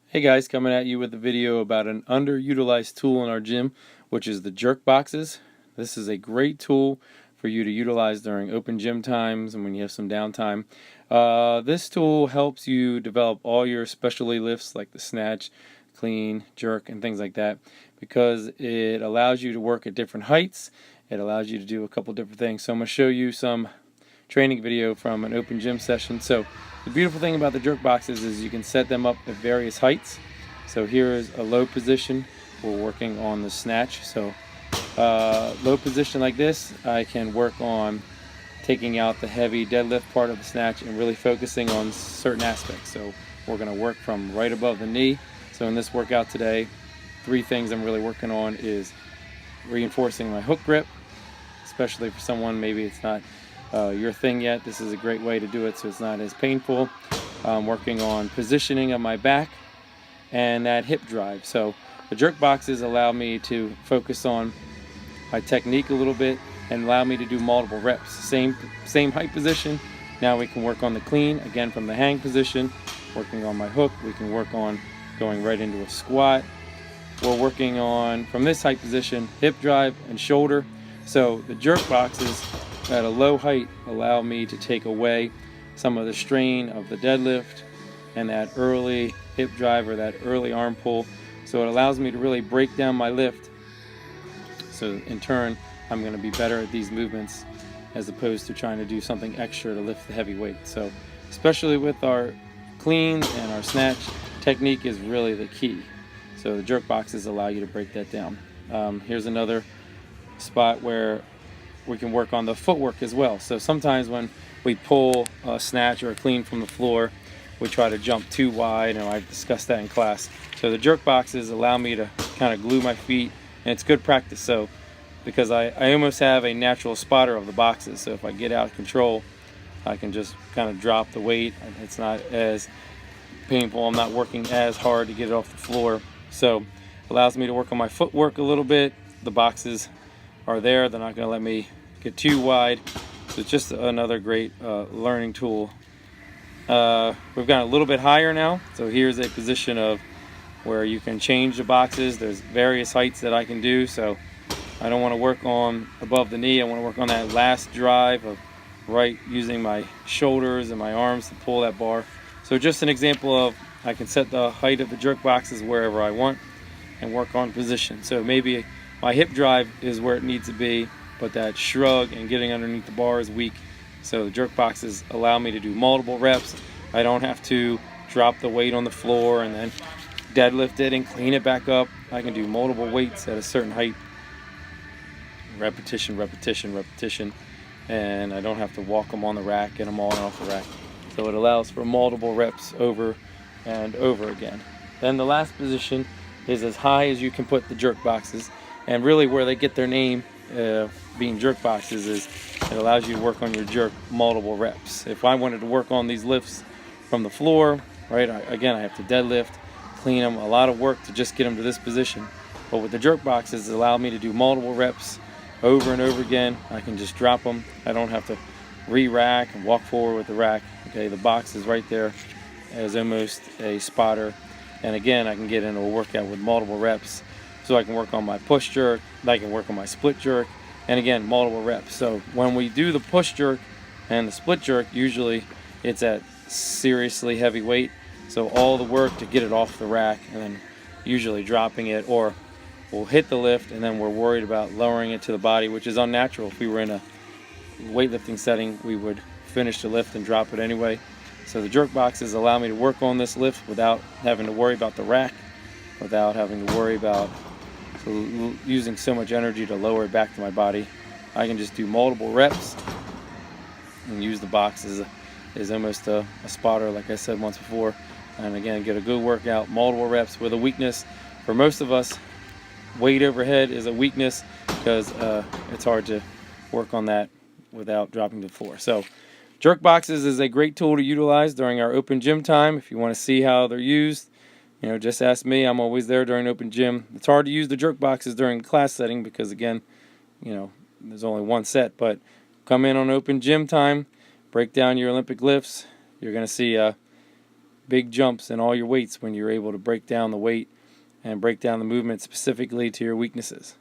Hey guys, coming at you with a video about an underutilized tool in our gym, which is the jerk boxes. This is a great tool for you to utilize during open gym times and when you have some downtime. This tool helps you develop all your specialty lifts like the snatch, clean, jerk, and things like that because it allows you to work at different heights. It allows you to do a couple different things. So I'm going to show you some training video from an open gym session. So the beautiful thing about the jerk boxes is you can set them up at various heights. So here is a low position. We're working on the snatch. So low position like this, I can work on taking out the heavy deadlift part of the snatch and really focusing on certain aspects. So we're going to work from right above the knee. So in this workout today, 3 things I'm really working on is reinforcing my hook grip, especially for someone maybe it's not your thing yet. This is a great way to do it so it's not as painful. Working on positioning of my back and that hip drive. So the jerk boxes allow me to focus on my technique a little bit and allow me to do multiple reps. Same height position. Now we can work on the clean again from the hang position. Working on my hook, we can work on going right into a squat. We're working on from this height position hip drive and shoulder. So the jerk boxes at a low height allow me to take away some of the strain of the deadlift and that early hip drive or that early arm pull. So it allows me to really break down my lift. So in turn, I'm going to be better at these movements as opposed to trying to do something extra to lift the heavy weight. So especially with our cleans and our snatch, technique is really the key. So the jerk boxes allow you to break that down. Here's another spot where we can work on the footwork as well. So sometimes when we pull a snatch or a clean from the floor, we try to jump too wide, and I've discussed that in class. So the jerk boxes allow me to kind of glue my feet, and it's good practice. So because I almost have a natural spotter of the boxes, so if I get out of control, I can just kind of drop the weight. It's not as painful. I'm not working as hard to get it off the floor. So it allows me to work on my footwork a little bit. The boxes are there. They're not going to let me get too wide. So it's just another great learning tool. We've gone a little bit higher now. So here's a position of where you can change the boxes. There's various heights that I can do. So I don't want to work on above the knee. I want to work on that last drive of right using my shoulders and my arms to pull that bar. So just an example of I can set the height of the jerk boxes wherever I want and work on position. So maybe my hip drive is where it needs to be, but that shrug and getting underneath the bar is weak. So the jerk boxes allow me to do multiple reps. I don't have to drop the weight on the floor and then deadlift it and clean it back up. I can do multiple weights at a certain height. Repetition, repetition, repetition. And I don't have to walk them on the rack, get them on and off the rack. So it allows for multiple reps over and over again. Then the last position is as high as you can put the jerk boxes. And really where they get their name being jerk boxes is it allows you to work on your jerk multiple reps. If I wanted to work on these lifts from the floor, right, again I have to deadlift, clean them, a lot of work to just get them to this position. But with the jerk boxes, it allows me to do multiple reps over and over again. I can just drop them. I don't have to re-rack and walk forward with the rack. Okay, the box is right there as almost a spotter. And again, I can get into a workout with multiple reps. So I can work on my push jerk, I can work on my split jerk, and again, multiple reps. So when we do the push jerk and the split jerk, usually it's at seriously heavy weight. So all the work to get it off the rack and then usually dropping it, or we'll hit the lift and then we're worried about lowering it to the body, which is unnatural. If we were in a weightlifting setting, we would finish the lift and drop it anyway. So the jerk boxes allow me to work on this lift without having to worry about the rack, without having to worry about using so much energy to lower it back to my body. I can just do multiple reps and use the box as almost a spotter, like I said once before. And again, get a good workout, multiple reps with a weakness. For most of us, weight overhead is a weakness because it's hard to work on that without dropping to the floor. So jerk boxes is a great tool to utilize during our open gym time. If you want to see how they're used, just ask me. I'm always there during open gym. It's hard to use the jerk boxes during class setting because, again, there's only one set. But come in on open gym time, break down your Olympic lifts. You're going to see big jumps in all your weights when you're able to break down the weight and break down the movement specifically to your weaknesses.